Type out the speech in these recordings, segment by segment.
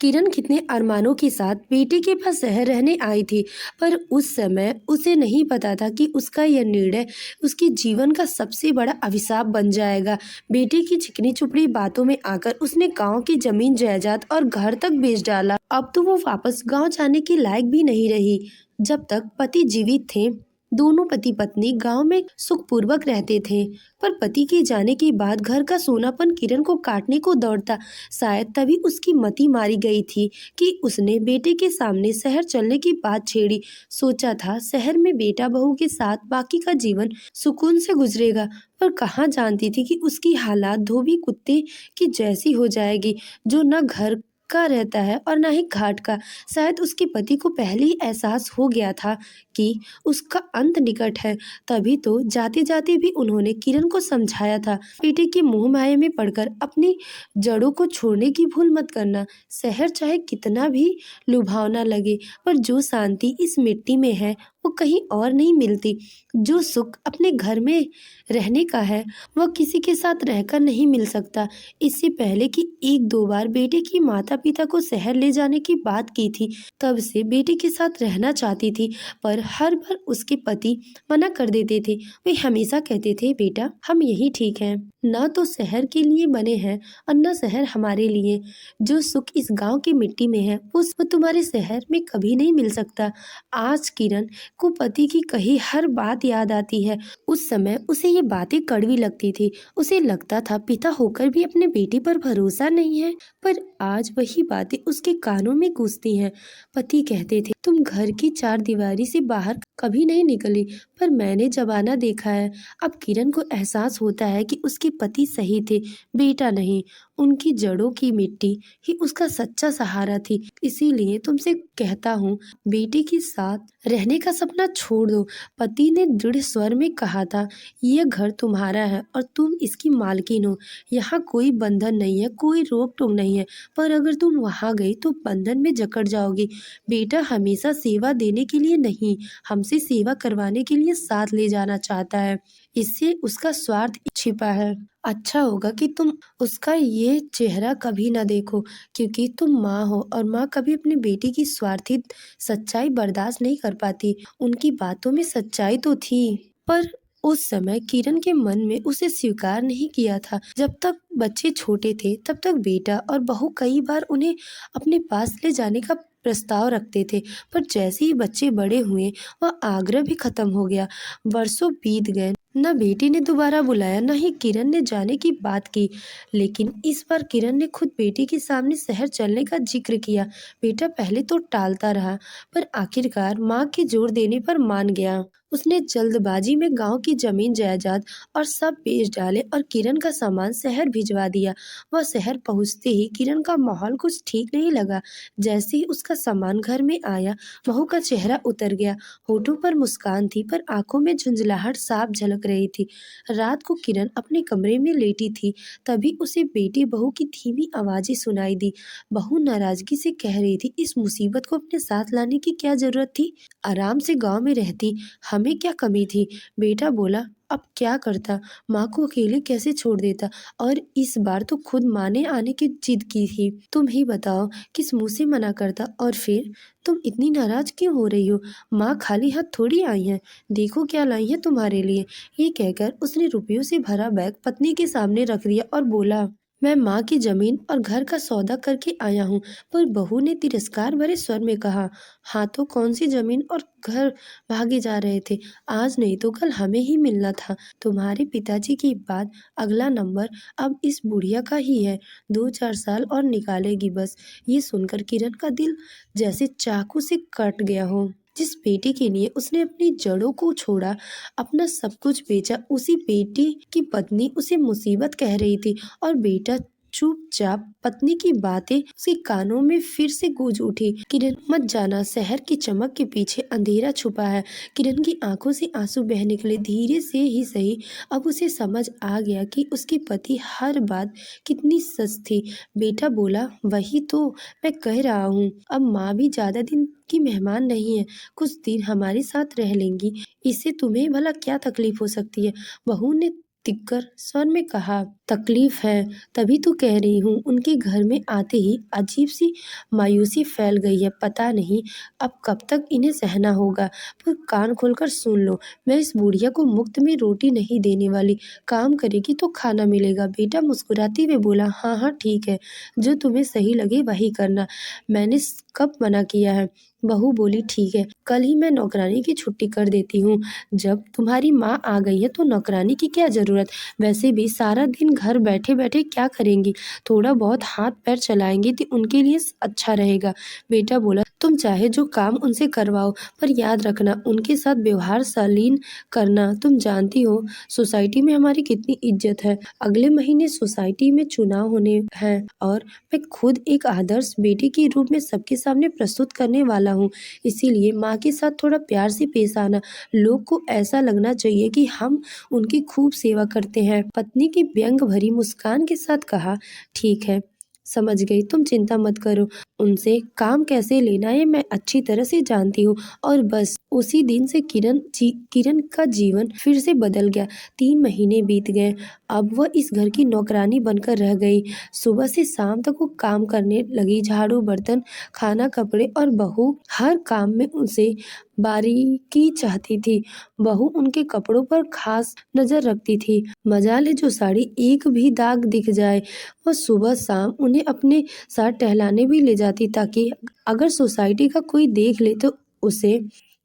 किरण कितने अरमानों के साथ बेटे के पास शहर रहने आई थी, पर उस समय उसे नहीं पता था कि उसका यह निर्णय उसके जीवन का सबसे बड़ा अभिशाप बन जाएगा। बेटे की चिकनी चुपड़ी बातों में आकर उसने गांव की जमीन जायदाद और घर तक बेच डाला। अब तो वो वापस गांव जाने के लायक भी नहीं रही। जब तक पति जीवित थे, दोनों पति पत्नी गांव में सुखपूर्वक रहते थे, पर पति के जाने के बाद घर का सोनापन किरण को काटने को दौड़ता। शायद तभी उसकी मति मारी गई थी कि उसने बेटे के सामने शहर चलने की बात छेड़ी। सोचा था शहर में बेटा बहू के साथ बाकी का जीवन सुकून से गुजरेगा, पर कहाँ जानती थी कि उसकी हालात धोबी कुत्ते की जैसी हो जाएगी, जो न घर का रहता है और ना ही घाट का। शायद उसके पति को पहले ही एहसास हो गया था कि उसका अंत निकट है, तभी तो जाते जाते भी उन्होंने किरण को समझाया था, बेटे के मोह माया में पड़कर अपनी जड़ों को छोड़ने की भूल मत करना। शहर चाहे कितना भी लुभावना लगे, पर जो शांति इस मिट्टी में है वो कहीं और नहीं मिलती। जो सुख अपने घर में रहने का है वह किसी के साथ रहकर नहीं मिल सकता। इससे पहले कि एक दो बार बेटे की माता पिता को शहर ले जाने की बात की थी, तब से बेटे के साथ रहना चाहती थी, पर हर बार उसके पति मना कर देते थे। वे हमेशा कहते थे, बेटा हम यही ठीक हैं, ना तो शहर के लिए बने हैं और न शहर हमारे लिए। जो सुख इस गांव की मिट्टी में है वो तुम्हारे शहर में कभी नहीं मिल सकता। आज किरण को पति की कही हर बात याद आती है। उस समय उसे ये बातें कड़वी लगती थी। उसे लगता था पिता होकर भी अपने बेटे पर भरोसा नहीं है, पर आज वही बातें उसके कानों में गूंजती हैं। पति कहते थे, तुम घर की चार दीवारी से बाहर कभी नहीं निकली, पर मैंने जमाना देखा है। अब किरण को एहसास होता है कि उसके पति सही थे, बेटा नहीं। उनकी जड़ों की मिट्टी ही उसका सच्चा सहारा थी। इसीलिए तुमसे कहता हूँ, बेटे के साथ रहने का सपना छोड़ दो। पति ने दृढ़ स्वर में कहा था, यह घर तुम्हारा है और तुम इसकी मालकिन हो। यहाँ कोई बंधन नहीं है, कोई रोक टोक नहीं है, पर अगर तुम वहाँ गई तो बंधन में जकड़ जाओगी। बेटा हमेशा सेवा देने के लिए नहीं, हमसे सेवा करवाने के लिए साथ ले जाना चाहता है। इससे उसका स्वार्थ छिपा है। अच्छा होगा कि तुम उसका ये चेहरा कभी ना देखो, क्योंकि तुम माँ हो और माँ कभी अपनी बेटी की स्वार्थी सच्चाई बर्दाश्त नहीं कर पाती। उनकी बातों में सच्चाई तो थी, पर उस समय किरण के मन में उसे स्वीकार नहीं किया था। जब तक बच्चे छोटे थे तब तक बेटा और बहू कई बार उन्हें अपने पास ले जाने का प्रस्ताव रखते थे, पर जैसे ही बच्चे बड़े हुए वह आग्रह भी खत्म हो गया। वर्षों बीत गए, न बेटी ने दोबारा बुलाया, न ही किरण ने जाने की बात की। लेकिन इस बार किरण ने खुद बेटी के सामने शहर चलने का जिक्र किया। बेटा पहले तो टालता रहा, पर आखिरकार माँ के जोर देने पर मान गया। उसने जल्दबाजी में गांव की जमीन जायदाद और सब बेच डाले और किरण का सामान शहर भिजवा दिया। वह शहर पहुंचते ही किरण का माहौल कुछ ठीक नहीं लगा। जैसे ही उसका सामान घर में आया, बहू का चेहरा उतर गया। होठों पर मुस्कान थी, पर आंखों में झुंझलाहट साफ झलक रही थी। रात को किरण अपने कमरे में लेटी थी, तभी उसे बेटी बहू की धीमी आवाजें सुनाई दी। बहू नाराजगी से कह रही थी, इस मुसीबत को अपने साथ लाने की क्या जरूरत थी? आराम से गांव में रहती, हमें क्या कमी थी? बेटा बोला, अब क्या करता, माँ को अकेले कैसे छोड़ देता? और इस बार तो खुद माँ ने आने की जिद की थी। तुम ही बताओ किस मुंह से मना करता? और फिर तुम इतनी नाराज क्यों हो रही हो? माँ खाली हाथ थोड़ी आई हैं, देखो क्या लाई है तुम्हारे लिए। ये कहकर उसने रुपयों से भरा बैग पत्नी के सामने रख दिया और बोला, मैं माँ की जमीन और घर का सौदा करके आया हूँ। पर बहू ने तिरस्कार भरे स्वर में कहा, हाँ तो कौन सी जमीन और घर भागे जा रहे थे? आज नहीं तो कल हमें ही मिलना था। तुम्हारे पिताजी की बात अगला नंबर अब इस बुढ़िया का ही है। 2-4 साल और निकालेगी बस। ये सुनकर किरण का दिल जैसे चाकू से कट गया हो। जिस बेटी के लिए उसने अपनी जड़ों को छोड़ा, अपना सब कुछ बेचा, उसी बेटी की पत्नी उसे मुसीबत कह रही थी, और बेटा चुपचाप। पत्नी की बातें उसके कानों में फिर से गूंज उठी, किरण मत जाना, शहर की चमक के पीछे अंधेरा छुपा है। किरण की आंखों से आंसू बह निकले, धीरे से ही सही। अब उसे समझ आ गया कि उसके पति हर बात कितनी सच थी। बेटा बोला, वही तो मैं कह रहा हूँ, अब माँ भी ज्यादा दिन की मेहमान नहीं है, कुछ दिन हमारे साथ रह लेंगी, इससे तुम्हें भला क्या तकलीफ हो सकती है? बहू ने तिक्कर स्वर में कहा। तकलीफ है, तभी तो कह रही हूँ। उनके घर में आते ही अजीब सी मायूसी फैल गई है। पता नहीं अब कब तक इन्हें सहना होगा। पर कान खोलकर सुन लो, मैं इस बुढ़िया को मुफ्त में रोटी नहीं देने वाली। काम करेगी तो खाना मिलेगा। बेटा मुस्कुराते हुए बोला, हाँ हाँ ठीक है, जो तुम्हें सही लगे वही करना। मैंने कब मना किया है। बहू बोली, ठीक है, कल ही मैं नौकरानी की छुट्टी कर देती हूँ। जब तुम्हारी माँ आ गई है तो नौकरानी की क्या जरूरत। वैसे भी सारा दिन घर बैठे बैठे क्या करेंगी, थोड़ा बहुत हाथ पैर चलाएंगी तो उनके लिए अच्छा रहेगा। बेटा बोला, तुम चाहे जो काम उनसे करवाओ, पर याद रखना उनके साथ व्यवहार शालीन करना। तुम जानती हो सोसाइटी में हमारी कितनी इज्जत है। अगले महीने सोसाइटी में चुनाव होने हैं और मैं खुद एक आदर्श बेटी के रूप में सबके सामने प्रस्तुत करने वाला हूँ। इसीलिए माँ के साथ थोड़ा प्यार से पेश आना। लोग को ऐसा लगना चाहिए कि हम उनकी खूब सेवा करते हैं। पत्नी की व्यंग भरी मुस्कान के साथ कहा, ठीक है, समझ गई, तुम चिंता मत करो। उनसे काम कैसे लेना है मैं अच्छी तरह से जानती हूँ। और बस उसी दिन से किरण का जीवन फिर से बदल गया। 3 महीने बीत गए। अब वह इस घर की नौकरानी बनकर रह गई। सुबह से शाम तक वो काम करने लगी। झाड़ू, बर्तन, खाना, कपड़े और बहू हर काम में उनसे बारीकी चाहती थी। बहू उनके कपड़ों पर खास नजर रखती थी। मजाल है जो साड़ी एक भी दाग दिख जाए, वह सुबह शाम उन्हें अपने साथ टहलाने भी ले जाती, ताकि अगर सोसाइटी का कोई देख ले तो उसे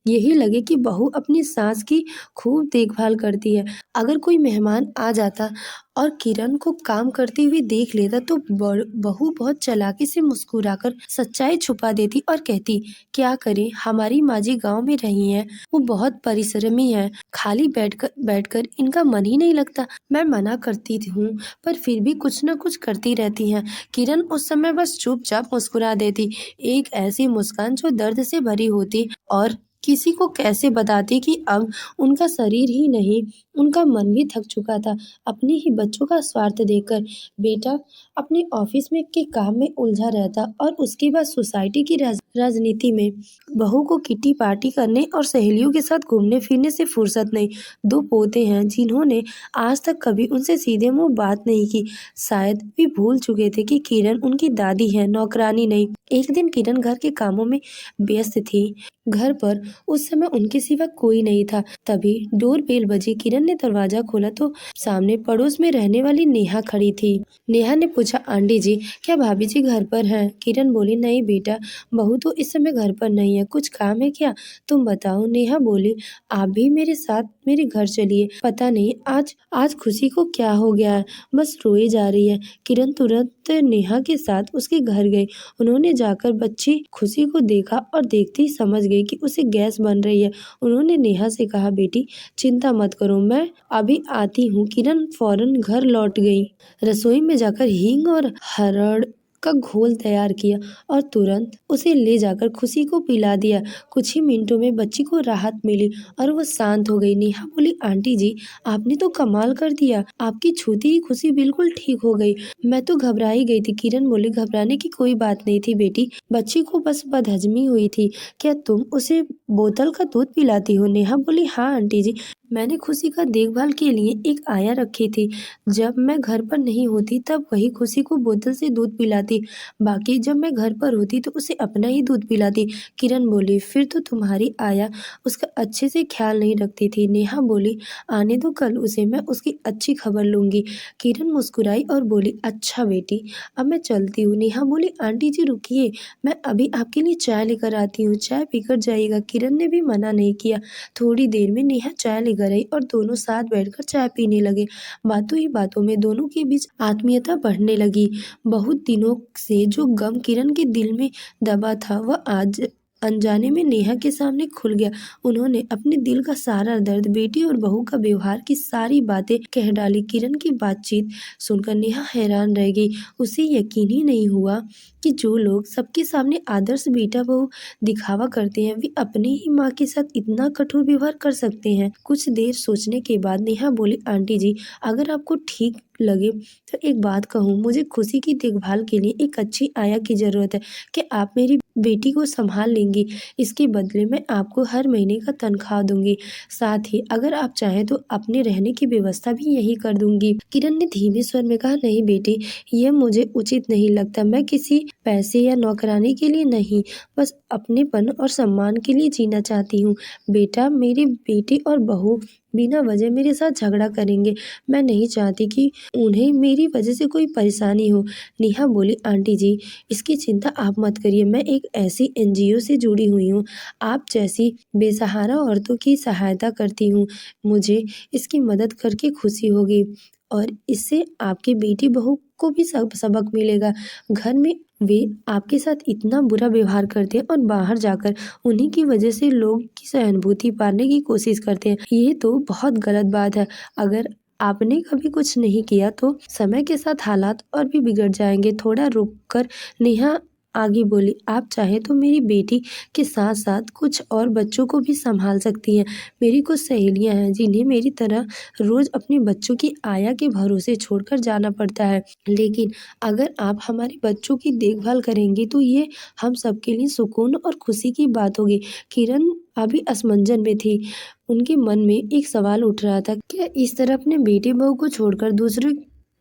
यही लगे कि बहू अपनी सास की खूब देखभाल करती है। अगर कोई मेहमान आ जाता और किरण को काम करती हुई देख लेता तो बहू बहुत चालाकी से मुस्कुराकर सच्चाई छुपा देती और कहती, क्या करें, हमारी माँ जी गाँव में रही हैं, वो बहुत परिश्रमी है, खाली बैठकर इनका मन ही नहीं लगता। मैं मना करती हूँ पर फिर भी कुछ न कुछ करती रहती हैं। किरण उस समय बस चुपचाप मुस्कुरा देती, एक ऐसी मुस्कान जो दर्द से भरी होती और किसी को कैसे बताती कि अब उनका शरीर ही नहीं, उनका मन भी थक चुका था अपने ही बच्चों का स्वार्थ देखकर। बेटा अपने ऑफिस में के काम में उलझा रहता और उसके बाद सोसाइटी की राजनीति में। बहू को किटी पार्टी करने और सहेलियों के साथ घूमने फिरने से फुर्सत नहीं। 2 पोते हैं जिन्होंने आज तक कभी उनसे सीधे मुंह बात नहीं की। शायद वे भूल चुके थे कि किरण उनकी दादी है, नौकरानी नहीं। एक दिन किरण घर के कामों में व्यस्त थी। घर पर उस समय उनके सिवा कोई नहीं था। तभी डोर बेल बजी। किरण ने दरवाजा खोला तो सामने पड़ोस में रहने वाली नेहा खड़ी थी। नेहा ने पूछा, आंटी जी, क्या भाभी जी घर पर हैं? किरण बोली, नहीं बेटा, बहू तो इस समय घर पर नहीं है। कुछ काम है क्या? तुम बताओ। नेहा बोली, आप भी मेरे साथ मेरे घर चलिए। पता नहीं आज आज खुशी को क्या हो गया है, बस रोई जा रही है। किरण तुरंत नेहा के साथ उसके घर गई। उन्होंने जाकर बच्ची खुशी को देखा और देखते ही समझ गई कि उसे गैस बन रही है। उन्होंने नेहा से कहा, बेटी चिंता मत करो, मैं अभी आती हूँ। किरण फौरन घर लौट गई। रसोई में जाकर हींग और हरड़ का घोल तैयार किया और तुरंत उसे ले जाकर खुशी को पिला दिया। कुछ ही मिनटों में बच्ची को राहत मिली और वो शांत हो गई। नेहा बोली, आंटी जी, आपने तो कमाल कर दिया, आपकी छूती ही खुशी बिल्कुल ठीक हो गई। मैं तो घबरा ही गई थी। किरण बोली, घबराने की कोई बात नहीं थी बेटी, बच्ची को बस बदहजमी हुई थी। क्या तुम उसे बोतल का दूध पिलाती हो? नेहा बोली, हाँ आंटी जी, मैंने खुशी का देखभाल के लिए एक आया रखी थी। जब मैं घर पर नहीं होती तब वही खुशी को बोतल से दूध पिलाती, बाकी जब मैं घर पर होती तो उसे अपना ही दूध पिलाती। किरण बोली, फिर तो तुम्हारी आया उसका अच्छे से ख्याल नहीं रखती थी। नेहा बोली, आने दो, कल उसे मैं उसकी अच्छी खबर लूंगी। किरण मुस्कुराई और बोली, अच्छा बेटी, अब मैं चलती हूँ। नेहा बोली, आंटी जी रुकिए, मैं अभी आपके लिए चाय लेकर आती हूँ, चाय पीकर जाइएगा। किरण ने भी मना नहीं किया। थोड़ी देर में नेहा चाय लेकर आई और दोनों साथ बैठकर चाय पीने लगे। बातों ही बातों में दोनों के बीच आत्मीयता बढ़ने लगी। बहुत दिनों से जो गम किरण के दिल में दबा था वह आज अनजाने में नेहा के सामने खुल गया। उन्होंने अपने दिल का सारा दर्द, बेटी और बहू का व्यवहार की सारी बातें कह डाली। किरण की बातचीत सुनकर नेहा हैरान रह गई। उसे यकीन ही नहीं हुआ कि जो लोग सबके सामने आदर्श बेटा बहू दिखावा करते हैं वे अपनी ही माँ के साथ इतना कठोर व्यवहार कर सकते हैं। कुछ देर सोचने के बाद नेहा बोली, आंटी जी, अगर आपको ठीक लगे तो एक बात कहूँ, मुझे खुशी की देखभाल के लिए एक अच्छी आया की ज़रूरत है। कि आप मेरी बेटी को संभाल लेंगी? इसके बदले मैं आपको हर महीने का तनख्वाह दूंगी। साथ ही अगर आप चाहें तो अपने रहने की व्यवस्था भी यही कर दूंगी। किरण ने धीमे स्वर में कहा, नहीं बेटी, यह मुझे उचित नहीं लगता। मैं किसी पैसे या नौकरानी के लिए नहीं, बस अपनेपन और सम्मान के लिए जीना चाहती हूँ। बेटा, मेरी बेटी और बहू बिना वजह मेरे साथ झगड़ा करेंगे। मैं नहीं चाहती कि उन्हें मेरी वजह से कोई परेशानी हो। नेहा बोली, आंटी जी, इसकी चिंता आप मत करिए। मैं एक ऐसी एनजीओ से जुड़ी हुई हूँ, आप जैसी बेसहारा औरतों की सहायता करती हूँ। मुझे इसकी मदद करके खुशी होगी और इससे आपकी बेटी बहू को भी सबक मिलेगा। घर में वे आपके साथ इतना बुरा व्यवहार करते हैं और बाहर जाकर उन्हीं की वजह से लोग की सहानुभूति पाने की कोशिश करते हैं। ये तो बहुत गलत बात है। अगर आपने कभी कुछ नहीं किया तो समय के साथ हालात और भी बिगड़ जाएंगे। थोड़ा रुक कर नेहा आगे बोली, आप चाहे तो मेरी बेटी के साथ साथ कुछ और बच्चों को भी संभाल सकती हैं। मेरी कुछ सहेलियां हैं जिन्हें मेरी तरह रोज अपने बच्चों की आया के भरोसे छोड़कर जाना पड़ता है। लेकिन अगर आप हमारे बच्चों की देखभाल करेंगी तो ये हम सबके लिए सुकून और खुशी की बात होगी। किरण अभी असमंजन में थी। उनके मन में एक सवाल उठ रहा था, क्या इस तरह अपने बेटे बहू को छोड़कर दूसरे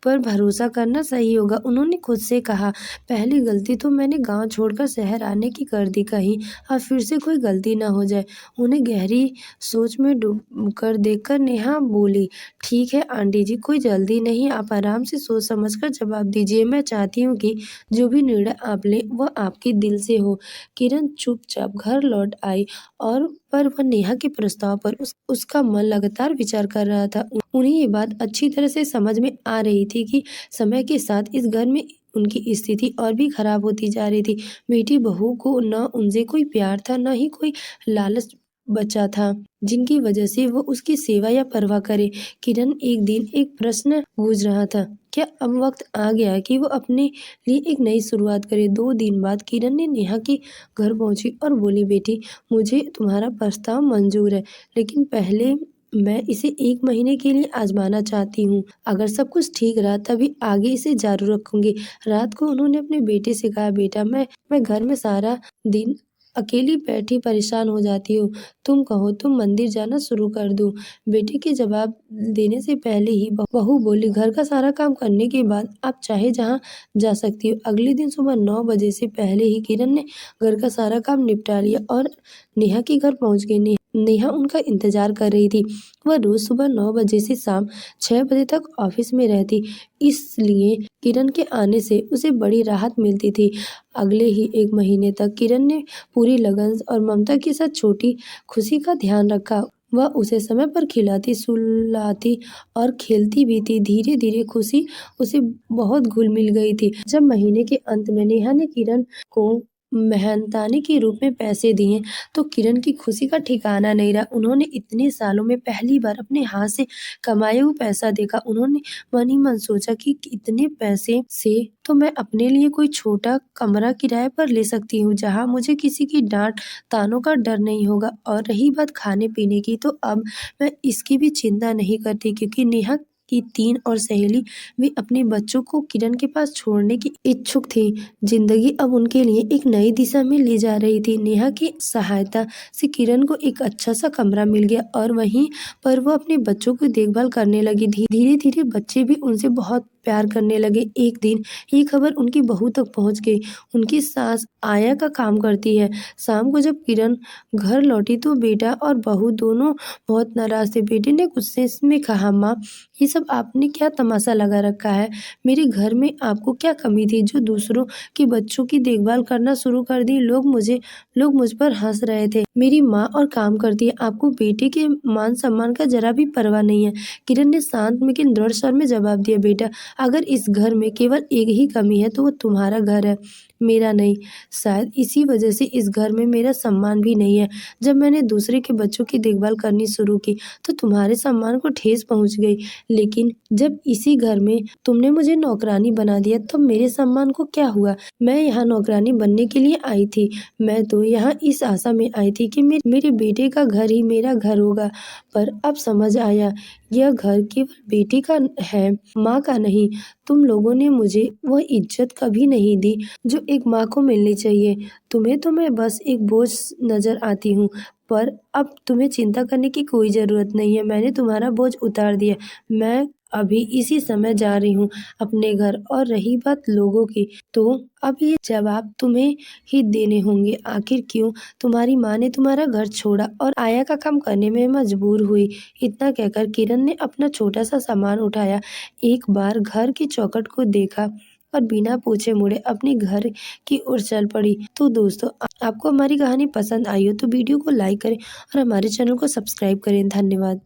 पर भरोसा करना सही होगा? उन्होंने खुद से कहा, पहली गलती तो मैंने गांव छोड़कर शहर आने की कर दी, कहीं अब फिर से कोई गलती ना हो जाए। उन्हें गहरी सोच में डूब कर देखकर नेहा बोली, ठीक है आंटी जी, कोई जल्दी नहीं, आप आराम से सोच समझ कर जवाब दीजिए। मैं चाहती हूँ कि जो भी निर्णय आप लें वह आपके दिल से हो। किरण चुपचाप घर लौट आई और पर वह नेहा के प्रस्ताव पर उसका मन लगातार विचार कर रहा था। उन्हें ये बात अच्छी तरह से समझ में आ रही थी कि समय के साथ इस घर में उनकी स्थिति और भी खराब होती जा रही थी। बेटी बहू को न उनसे कोई प्यार था, न ही कोई लालच बचा था जिनकी वजह से वो उसकी सेवा या परवाह करे। किरण एक दिन एक प्रश्न गूंज रहा था, क्या अब वक्त आ गया कि वो अपने लिए एक नई शुरुआत करे? 2 दिन बाद किरण ने नेहा के घर पहुंची और बोली, बेटी, मुझे तुम्हारा प्रस्ताव मंजूर है, लेकिन पहले मैं इसे 1 महीने के लिए आजमाना चाहती हूँ। अगर सब कुछ ठीक रहा तभी आगे इसे जारी रखूंगी। रात को उन्होंने अपने बेटे से कहा, बेटा, मैं घर में सारा दिन अकेली बैठी परेशान हो जाती हूँ। तुम कहो तो मंदिर जाना शुरू कर दूँ? बेटे के जवाब देने से पहले ही बहू बोली, घर का सारा काम करने के बाद आप चाहे जहाँ जा सकती हो। अगले दिन सुबह 9 बजे से पहले ही किरण ने घर का सारा काम निपटा लिया और नेहा के घर पहुंच गई। नेहा उनका इंतजार कर रही थी। वह रोज सुबह 9 बजे से शाम 6 बजे तक ऑफिस में रहती, इसलिए किरण के आने से उसे बड़ी राहत मिलती थी। अगले ही 1 महीने तक किरण ने पूरी लगन और ममता के साथ छोटी खुशी का ध्यान रखा। वह उसे समय पर खिलाती, सुलाती और खेलती भी थी। धीरे धीरे खुशी उसे बहुत घुल मिल गई थी। जब महीने के अंत में नेहा ने किरण को मेहनताने के रूप में पैसे दिए तो किरण की खुशी का ठिकाना नहीं रहा। उन्होंने इतने सालों में पहली बार अपने हाथ से कमाया हुआ पैसा देखा। उन्होंने मन ही मन सोचा कि इतने पैसे से तो मैं अपने लिए कोई छोटा कमरा किराए पर ले सकती हूँ, जहाँ मुझे किसी की डांट तानों का डर नहीं होगा। और रही बात खाने पीने की, तो अब मैं इसकी भी चिंता नहीं करती, क्योंकि नेहा की 3 और सहेली भी अपने बच्चों को किरण के पास छोड़ने की इच्छुक थी। जिंदगी अब उनके लिए एक नई दिशा में ले जा रही थी। नेहा की सहायता से किरण को एक अच्छा सा कमरा मिल गया और वहीं पर वो अपने बच्चों की देखभाल करने लगी। धीरे धीरे बच्चे भी उनसे बहुत प्यार करने लगे। एक दिन ये खबर उनकी बहू तक पहुंच गई। उनकी सास आया का काम करती है। शाम को जब किरण घर लौटी तो बेटा और बहू दोनों बहुत नाराज थे। बेटे ने गुस्से में कहा, माँ, ये सब आपने क्या तमाशा लगा रखा है? मेरे घर में आपको क्या कमी थी जो दूसरों के बच्चों की देखभाल करना शुरू कर दी? लोग मुझ पर हंस रहे थे। मेरी माँ और काम करती है, आपको बेटे के मान सम्मान का जरा भी परवाह नहीं है। किरण ने शांत लेकिन दृढ़ स्वर में जवाब दिया, बेटा, अगर इस घर में केवल एक ही कमी है तो वो तुम्हारा घर है। मेरा नहीं। शायद इसी वजह से इस घर में मेरा सम्मान भी नहीं है। जब मैंने दूसरे के बच्चों की देखभाल करनी शुरू की तो तुम्हारे सम्मान को ठेस पहुंच गई, लेकिन जब इसी घर में तुमने मुझे नौकरानी बना दिया तो मेरे सम्मान को क्या हुआ? मैं यहाँ नौकरानी बनने के लिए आई थी। मैं तो यहाँ इस आशा में आई थी कि मेरे बेटे का घर ही मेरा घर होगा, पर अब समझ आया यह घर केवल बेटे का है, माँ का नहीं। तुम लोगों ने मुझे वह इज्जत कभी नहीं दी जो एक माँ को मिलनी चाहिए। तुम्हें तो मैं बस एक बोझ नजर आती हूँ, पर अब तुम्हें चिंता करने की कोई ज़रूरत नहीं है। मैंने तुम्हारा बोझ उतार दिया। मैं अभी इसी समय जा रही हूँ अपने घर। और रही बात लोगों की, तो अब ये जवाब तुम्हें ही देने होंगे। आखिर क्यों तुम्हारी माँ ने तुम्हारा घर छोड़ा और आया का काम करने में मजबूर हुई? इतना कहकर किरण ने अपना छोटा सा सामान उठाया, एक बार घर की चौखट को देखा और बिना पूछे मुड़े अपने घर की ओर चल पड़ी। तो दोस्तों, आपको हमारी कहानी पसंद आई हो तो वीडियो को लाइक करें और हमारे चैनल को सब्सक्राइब करें। धन्यवाद।